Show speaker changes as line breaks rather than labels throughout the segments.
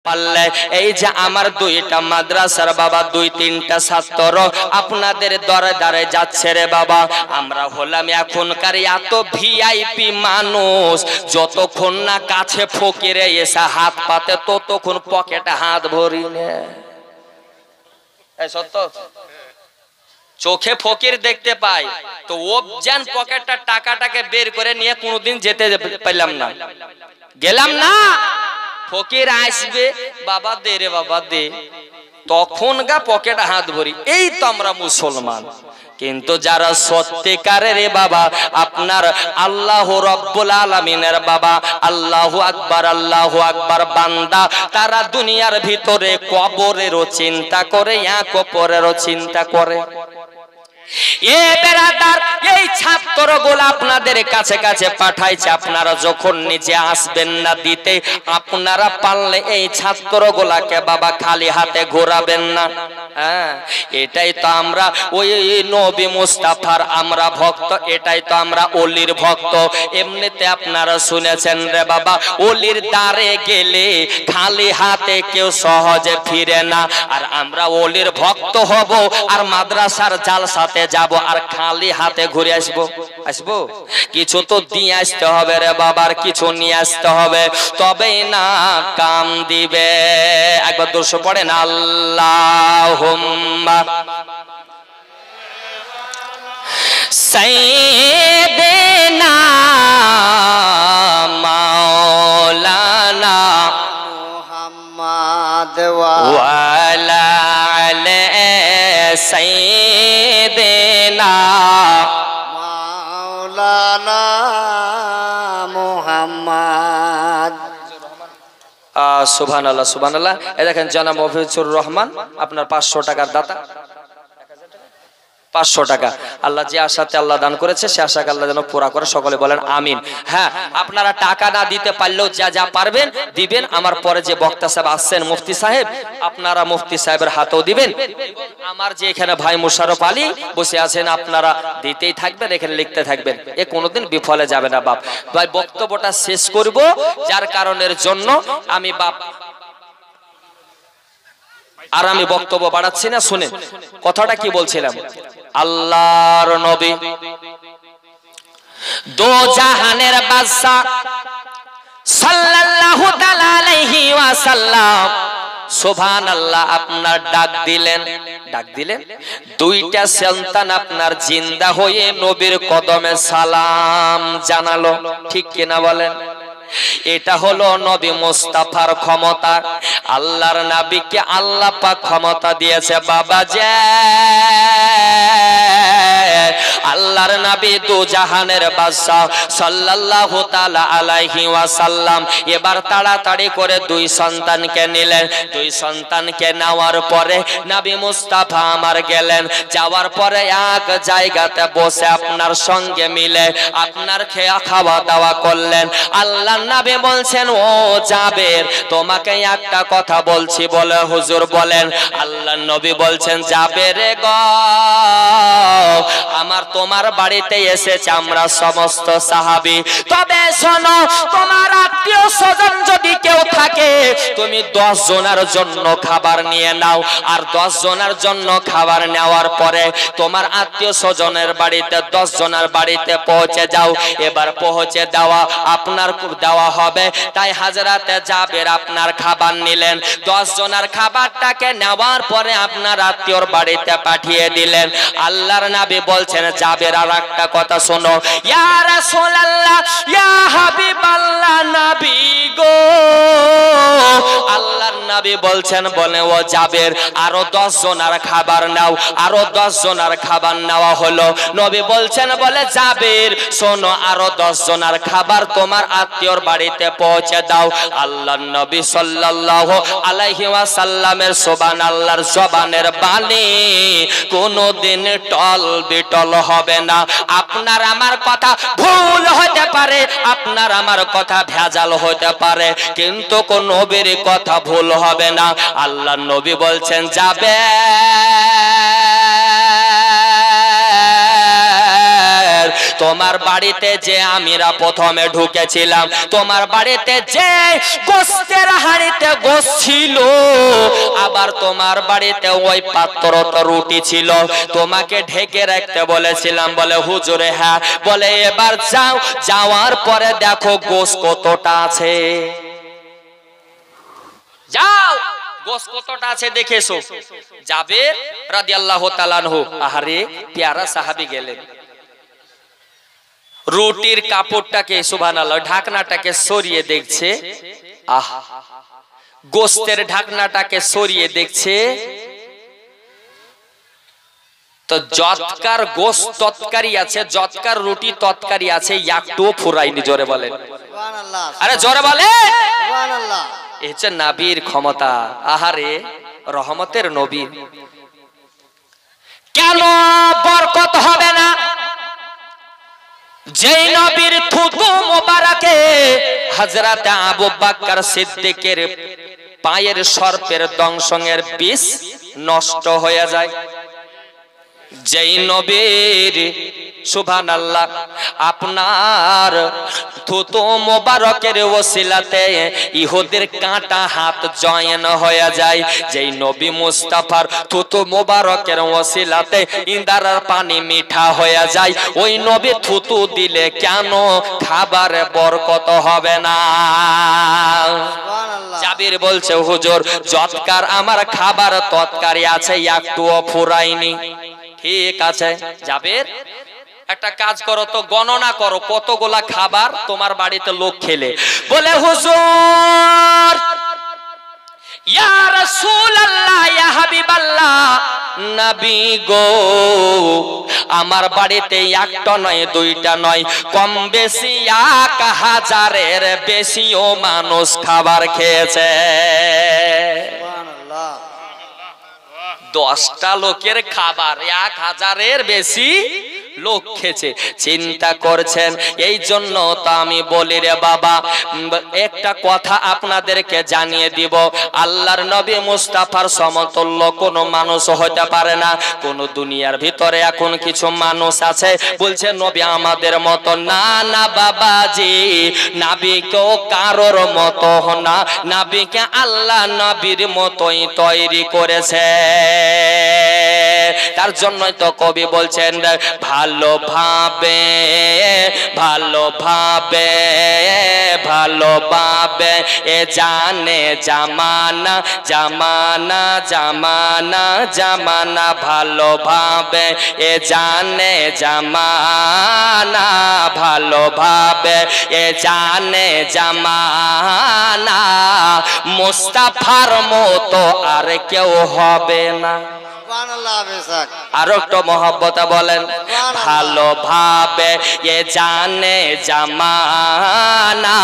পারলে এই যে আমার দুইটা মাদ্রাসার বাবা দুই তিনটা ছাত্র আপনাদের দরে দরে যাচ্ছে রে বাবা। আমরা হলাম এখনকার এত ভিআইপি মানুষ, যতক্ষণ না কাছে ফকিরে এসে হাত পাতে ততক্ষণ পকেটে হাত ভরি নে। সত্য, চোখে ফকির দেখতে পাই তো ওবজান পকেটটা টাকাটাকে বের করে নিয়ে কোনোদিন যেতে পারলাম না, গেলাম না। ফকির আসবে, বাবা দে রে বাবা দে, তখন গা পকেটে হাত ভরি। এই তো আমরা মুসলমান। কিন্তু যারা সত্যিকারের রে বাবা আপনার আল্লাহ রাব্বুল আলামিনের বাবা আল্লাহু আকবার বান্দা, তারা দুনিয়ার ভিতরে কবরেরও চিন্তা করে, কবরেরও চিন্তা করে। এ বেরাদার, এই ছাত্রগুলো আপনাদের কাছে কাছে পাঠাইছে, আপনারা যখন নিজে আসবেন না দিতে, আপনারা পারলে এই ছাত্রগুলাকে বাবা খালি হাতে ঘোরাবেন না। হ্যাঁ, এটাই তো আমরা ওই নবী মুস্তাফার আমরা ভক্ত, এটাই তো আমরা ওলির ভক্ত। এমনিতে আপনারা শুনেছেন রে বাবা, ওলির দ্বারে গেলে খালি হাতে কেউ সহজে ফিরে না। আর আমরা ওলির ভক্ত হব আর মাদ্রাসার জালসাতে যাব আর খালি হাতে ঘুরে আসবো? কিছু তো দিয়ে আসতে হবে রে বাবার, কিছু নিয়ে আসতে হবে, তবেই না কাম দিবে। একবার দর্শ পড়েন আল্লাহুম্মা সাইয়্যিদিনা মাওলানা মুহাম্মদ ওয়া আলা আলি সাইয়্যিদিনা মাওলানা মুহাম্মদ। সুবহানাল্লাহ সুবহানাল্লাহ। এই দেখেন জনাব মফিজুর রহমান আপনার 500 টাকার দাতা, 500 টাকা। আল্লাহ যে আশাতে আল্লাহ দান করেছে সে আশাকে আল্লাহ যেন পুরা করে, সকলে বলেন আমিন। হ্যাঁ, আপনারা টাকা না দিতে পারলেও যা যা পারবেন দিবেন। আমার পরে যে বক্তা সাহেব আসছেন মুফতি সাহেব, আপনারা মুফতি সাহেবের হাতেও দিবেন। আমার যে এখানে ভাই মুশারফ আলী বসে আছেন, আপনারা দিতেই থাকবেন, এখানে লিখতে থাকবেন, এ কোনোদিন বিফলে যাবে না বাপ। ভাই বক্তব্যটা শেষ করব, যার কারণের জন্য আমি বাপ আর আমি বক্তব্য বাড়াচ্ছি না, শুনেন কথাটা কি বলছিলাম। আল্লাহর নবী দো জাহানের বাদশা সাল্লাল্লাহু তাআলা আলাইহি ওয়াসাল্লাম সুবহানাল্লাহ আপনার ডাক দিলেন, দুইটা সন্তান আপনার জিন্দা হয়ে নবীর কদমে সালাম জানালো। ঠিক কিনা বলেন? এটা হলো নবী মুস্তাফার ক্ষমতা। আল্লাহর নবীকে আল্লাহ পাক ক্ষমতা দিয়েছে বাবা যে আল্লাহর নবী দু জাহানের বাদশা সাল্লাল্লাহু তাআলা আলাইহি ওয়াসাল্লাম এবার তাড়াতাড়ি করে দুই সন্তানকে নিলেন। দুই সন্তানকে নেওয়ার পরে নবী মুস্তাফা আমার গেলেন, যাওয়ার পরে এক জায়গাতে বসে আপনার সঙ্গে মিলে আপনার খাওয়া দাওয়া করলেন। আল্লাহ নবী বলছেন, ও জাবের তোমাকে একটা কথা বলছি বলে হুজুর বলেন। আল্লাহ নবী বলছেন, জাবের গো আমার তোমার বাড়িতে এসেছে আমরা সমস্ত সাহাবী, তবে শোনো তোমার আত্মীয় স্বজন যদি কেউ থাকে তুমি 10 জনের জন্য খাবার নিয়ে নাও, আর 10 জনের জন্য খাবার নেওয়ার পরে তোমার আত্মীয় স্বজনের বাড়িতে 10 জনের বাড়িতে পৌঁছে যাও। এবার পৌঁছে আপনার দেওয়া হবে। তাই হাজরাতে জাবের আপনার খাবার নিলেন, 10 জনের খাবারটাকে নেওয়ার পরে আপনার আত্মীয়র বাড়িতে পাঠিয়ে দিলেন। আল্লাহর নবী বলছেন, জাবের আর একটা কথা শোনো, ইয়া রাসূলুল্লাহ ইয়া হাবিবাল্লাহ নবী গো। আল্লাহর নবী বলছেন, বলে ও জাবের আরো 10 জনের খাবার নাও। আরো 10 জনের খাবার নেওয়া হলো। নবী বলছেন, বলে জাবের শোনো আরো 10 জনের খাবার তোমার আত্মীয়র বাড়িতে পৌঁছে দাও। আল্লাহর নবী সাল্লাল্লাহু আলাইহি ওয়াসাল্লামের সুবহানাল্লাহর জবানের বাণী কোনদিন টল বিটল হবে না। আপনার আমার কথা ভুল হতে পারে, আপনার আমার কথা ভেজাল হতে পারে, কিন্তু কোন নবীর কথা ভুল হবে না। আল্লাহর নবী বলছেন, যাবে তোমার বাড়িতে যে আমিরা প্রথমে ঢুকেছিলাম, তোমার বাড়িতে যে গোস্তের হাঁড়িতে গোস্ত ছিল, আবার তোমার বাড়িতে ওই পাত্রতে রুটি ছিল, তোমাকে ঢেকে রাখতে বলেছিলাম। বলে হুজুরে হ্যাঁ। বলে এবার যাও, যাওয়ার পরে দেখো গোস্ত কতটা আছে, যাও গোস্ত কতটা আছে দেখে এসো। জাবের রাদিয়াল্লাহু তাআলা আনহু, আহারে পেয়ারা সাহাবী গেলেন, রুটির কাপড়টাকে সুবহানাল্লাহ ঢাকনাটাকে সরিয়ে দেখছে, আহ গোস্তের ঢাকনাটাকে সরিয়ে দেখছে তো যৎকার গোস্ত তৎকারি আছে, যৎকার রুটি তৎকারি আছে, একটুও ফুরায়নি। জোরে বলেন সুবহানাল্লাহ। আরে জোরে বলে সুবহানাল্লাহ। এই হচ্ছে নবীর ক্ষমতা। আহারে রহমতের নবী, কেন বরকত হবে না? যেই নবীর থুতু মোবারকে হযরত আবু বকর সিদ্দিকের পায়ের সর্পের দংশনের বিষ নষ্ট হয়ে যায়, যেই নবীর সুবহানাল্লাহ আপনার থুতু মোবারকের ওসিলাতে ইহুদের কাঁটা হাত জয়েন হয়ে যায়, যেই নবী মুস্তাফার থুতু মোবারকের ওসিলাতে ইন্দারার পানি মিঠা হয়ে যায়, ওই নবী থুতু দিলে কেন খাবারে বরকত হবে না? জাবির বলছে হুজুর যৎকার আমার খাবার তৎকারি আছে, একটুও ফুরায়নি। ঠিক আছে জাবের, একটা কাজ করো তো, গণনা করো কতগুলা খাবার তোমার বাড়িতে লোক খেলে। বলে হুজুর ইয়া রাসূলুল্লাহ ইয়া হাবিবাল্লাহ নবী গো, আমার বাড়িতে একটা নয় দুইটা নয়, কম বেশি 1000-এর বেশিও মানুষ খাবার খেয়েছে। সুবহানাল্লাহ। 10টা লোকের খাবার 1000-এর বেশি লোক খেয়েছে। চিন্তা করছেন, এই জন্য তো আমি বলি রে বাবা, একটা কথা আপনাদেরকে জানিয়ে দিব, আল্লাহর নবী মুস্তাফার সমতুল্য কোন মানুষ হতে পারে না। কোন দুনিয়ার ভিতরে এখন কিছু মানুষ আছে বলছে নবী আমাদের মতো, না না বাবাজি, নবীকেও কারোর মতো না, নবীকে আল্লাহ নবীর মতোই তৈরি করেছে। তার জন্যই তো কবি বলছেন ভালোভাবে ভালোভাবে ভালোভাবে এ জানে জামানা জামানা জামানা জামানা, ভালোভাবে এ জানে জামানা ভালোভাবে এ জানে জামানা, মুস্তাফার মতো আর কেউ হবে না। আর একটু মহব্বতে বলেন ভালোভাবে এ জানে জামানা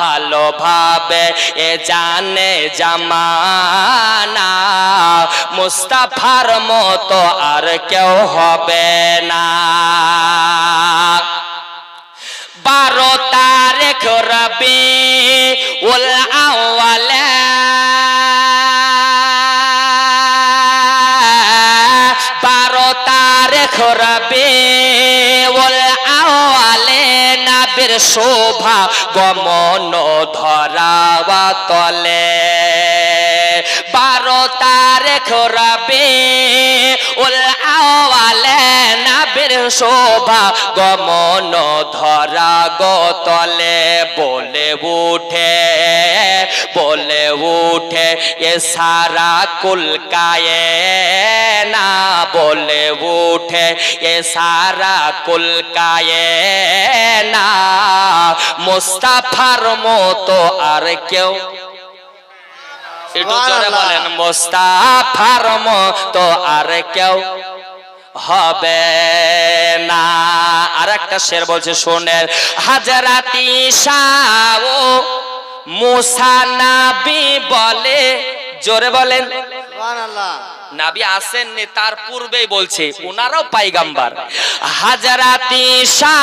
ভালোভাবে এ জানে জামানা, মুস্তাফার মতো আর কেউ হবে না। 12 তারিখ রবিউল আউয়াল, 12 তারিখ রবিউল আউয়াল, নবীর শোভা গমন ধরাওয়া তলে। 12 তারিখ রবিউল আউয়াল, নবীর শোভা গমন ধরা গো তলে। বলে উঠে এ সারা কুল কায়না, বলে উঠে এ সারা কুল কায়না, মুস্তাফার মতো আর কেউ, একটু জোরে বলেন মুস্তাফার মতো আর কেউ হবে না। আর একটা শের বলছে শোনেন, হযরত ঈসা ও মুসা নবী বলে, জোরে বলেন সুবহানাল্লাহ। নবী আসেননি তার পূর্বেই বলছে ওনারাও পয়গম্বর। হযরত ঈসা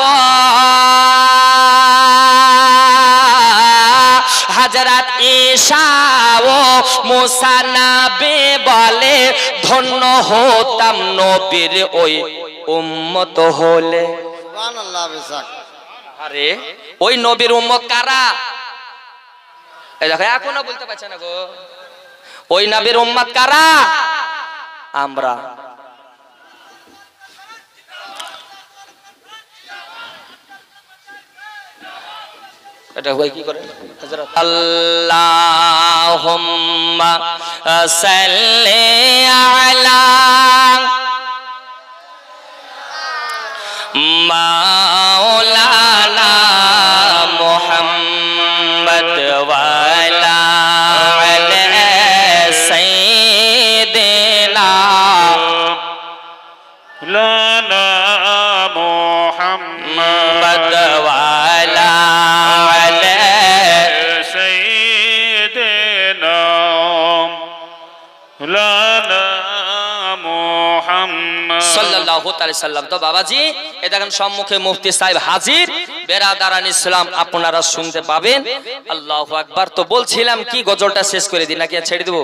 ও হযরত ঈসা ও মুসা নবী বলে, ধন্য হতাম নবীর ওই উম্মত হলে।
সুবহানাল্লাহ বেশক।
আরে ওই নবীর উম্মত কারা? এই দেখো এখনো বলতে পারছে না গো। ওই নবীর উম্মত কারা? আমরা। এটা হয় কি করে? আল্লাহুম্মা সাল্লি আলা মাওলানা মুহাম্মদ ওয়া আলা আলি সাইয়্যিদিনা
লানা মুহাম্মদ
ওয়া আলা আলি
সাইয়্যিদিনা লানা মুহাম্মদ
সাল্লাল্লাহু তাআলা সাল্লাম। তো বাবাজি এই দেখেন সম্মুখে মুফতি সাহেব হাজির। বেরাদারান ইসলাম আপনারা শুনতে পাবেন। আল্লাহু আকবার। তো বলছিলাম কি গজলটা শেষ করে দিই নাকি ছেড়ে দেব?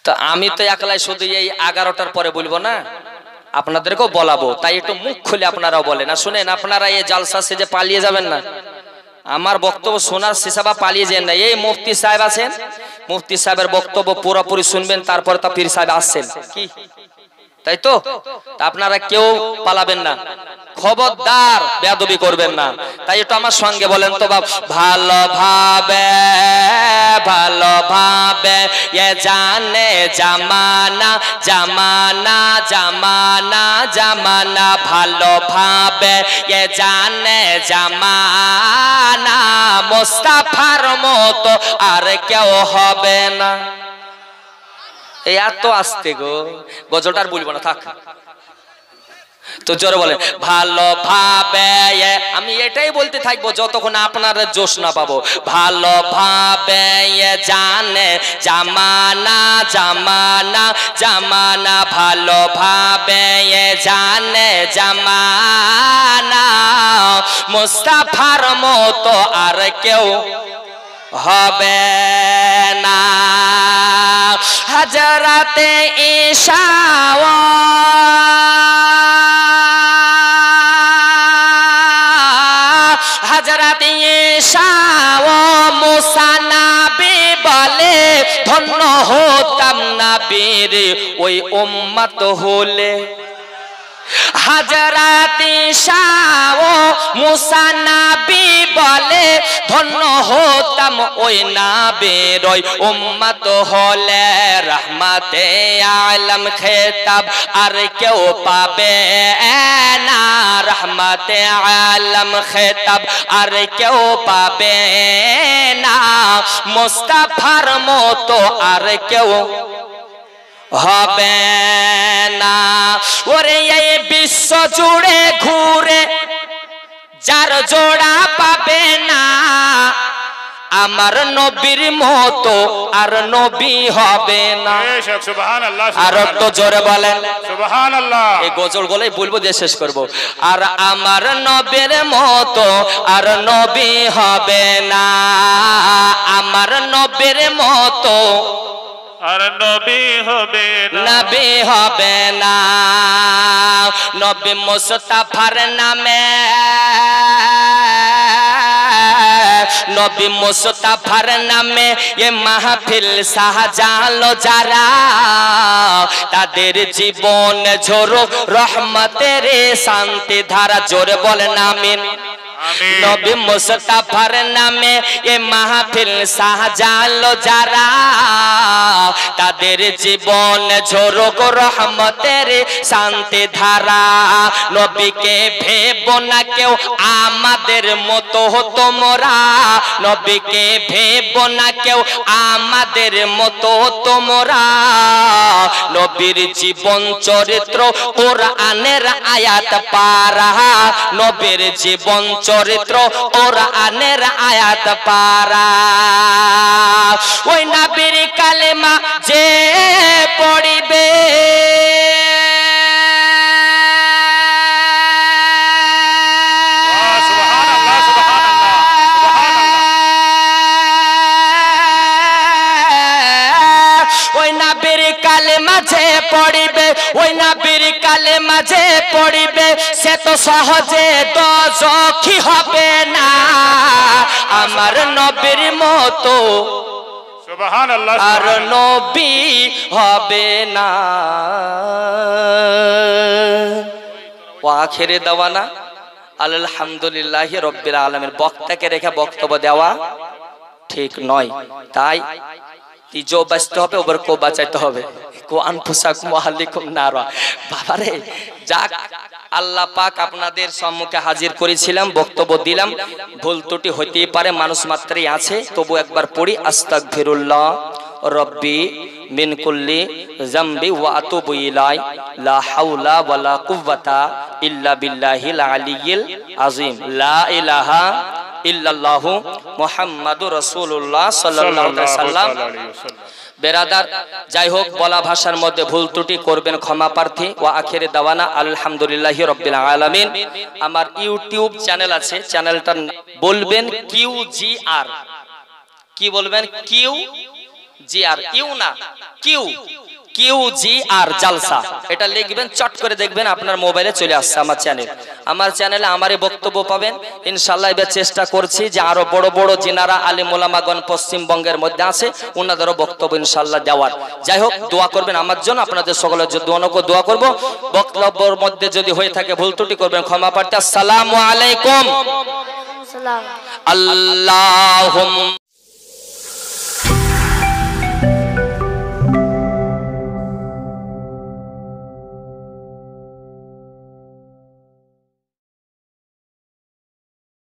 তো আমি তো একলাই শুধু এই 11টার পরে বলবো না, আপনাদেরকেও বলাবো, তাই একটু মুখ খুলে আপনারাও বলেন। আর শুনেন, আপনারা এই জালসা সেজে পালিয়ে যাবেন না, আমার বক্তব্য শোনার শেষে বা পালিয়ে যান না। এই মুফতি সাহেব আছেন, মুফতি সাহেবের বক্তব্য পুরোপুরি শুনবেন, তারপরে তা পীর সাহেব আসছেন, কি তাই তো? আপনারা কেউ পালাবেন না, খবরদার বেয়াদবি করবেন না। তাই একটু আমার সঙ্গে বলেন তো বাপ। ভালোভাবে ভালোভাবে এ জানে জামানা জামানা জামানা জামানা, ভালোভাবে এ জানে জামানা, মুস্তাফার মতো আর কেউ হবে না। এই এত আসতে গো, গজলটা আর বলবো না, থাক। তো জোরে বলেন ভালোভাবে। আমি এটাই বলতে থাকবো যতক্ষণ আপনারা জোশ না পাবো। ভালোভাবে জানে জামানা জামানা জামানা, ভালোভাবে জানে জামানা, মুস্তাফার মতো আর কেউ হবে না। হযরতে ঈসা হযরতে ঈসা ও মুসা নবী বলে, ধন্য হতাম নবীর ওই উম্মত হলে। হযরতে ঈসা ও মুসা নবী বলে, ধন্য হতাম ওই নবীর ওই উম্মত হলে। রহমতে আলম খেতাব আর কেউ পাবে না, রহমতে আলম খেতাব আর কেউ পাবে না, মুস্তাফার মতো আর কেউ হবে না। ওরে এই বিশ্ব জুড়ে ঘুরে যার জোড়া পাবে না, আমার নবীর মতো আর নবী হবে না।
সুবহানাল্লাহ।
আর একটু জোরে বলেন
সুবহানাল্লাহ।
এই গজল গলাই বলবো দিয়ে শেষ করব। আর আমার নবীর মতো আর নবী হবে না, আমার নবীর মতো
আর নবী হবে না,
নবী হবে না। নবী মুস্তাফার নামে, নবী মুস্তাফার নামে এ মাহফিল সাজালো যারা, তাদের জীবন ঝরুক রহমতের শান্তি ধারা। জোরে বলেন আমিন। নবী মুস্তাফার নামে এ মাহফিল সাজালো যারা, তাদের জীবন ঝরুক রহমতের শান্তি ধারা। নবীকে ভেবো না কেউ আমাদের মতো তোমরা, নবীকে ভেবো না কেউ আমাদের মতো তোমরা। নবীর জীবন চরিত্র কোরআনের আয়াত পারা, নবীর জীবন চরিত্র কোরআনের আয়াত পারা। ওই নবীর কালেমা যে পড়িবে, ওই নবীর কালেমা যে পড়িবে, ওই নবীর কালেমা যে পড়িবে সে তো সহজে দোজখী হবে না, আমার নবীর মতো
সুবহানাল্লাহ
আর নবী হবে না। ওয়া আখিরে দাওয়ানা আলহামদুলিল্লাহি রাব্বিল আলামিন। বক্তাকে রেখে বক্তব্য দেওয়া ঠিক নয়, তাই তিজো বাঁচতে হবে, ওবার কো বাঁচাইতে হবে। কো আনফুসাকুম ওয়া আহলিকুম নারা। বাবারে যাক, আল্লাহ পাক আপনাদের সম্মুখে হাজির করেছিলাম, বক্তব্য দিলাম, ভুল ত্রুটি হইতেই পারে, মানুষ মাত্রই আছে, তবু একবার পড়ি আস্তাগফিরুল্লাহ রব্বি মিন কুল্লি যামবি ওয়া আতুবু ইলাই লা হাওলা ওয়ালা কুওয়াতা ইল্লা বিল্লাহিল আলিয়্যিল আযীম লা ইলাহা ইল্লাল্লাহু মুহাম্মাদুর রাসূলুল্লাহ সাল্লাল্লাহু আলাইহি ওয়াসাল্লাম। বেরাদার, যাই হোক, বলা ভাষার মধ্যে ভুল ত্রুটি করবেন ক্ষমা প্রার্থী। ওয়া আখিরে দাওয়ানা আলহামদুলিল্লাহি রাব্বিল আলামিন। আমার ইউটিউব চ্যানেল আছে, চ্যানেলটা বলবেন QGR। কি বলবেন? QGR, ইউ না, QGR জালসা, এটা লিখবেন, চট করে দেখবেন আপনার মোবাইলে চলে আসছে আমার চ্যানেল। আমার চ্যানেলে আমারই বক্তব্য পাবেন ইনশাআল্লাহ। এবার চেষ্টা করছি যে আরো বড় বড় যিনারা আলিম ওলামাগণ পশ্চিমবঙ্গের মধ্যে আছে ওনাদেরও বক্তব্য ইনশাআল্লাহ দেওয়ার। যাই হোক, দোয়া করবেন আমার জন্য, আপনাদের সকলের জন্য দোয়া করব। বক্তব্যের মধ্যে যদি হয়ে থাকে ভুল ত্রুটি করবেন ক্ষমা প্রার্থী। আসসালামু আলাইকুম। আল্লাহুম্মা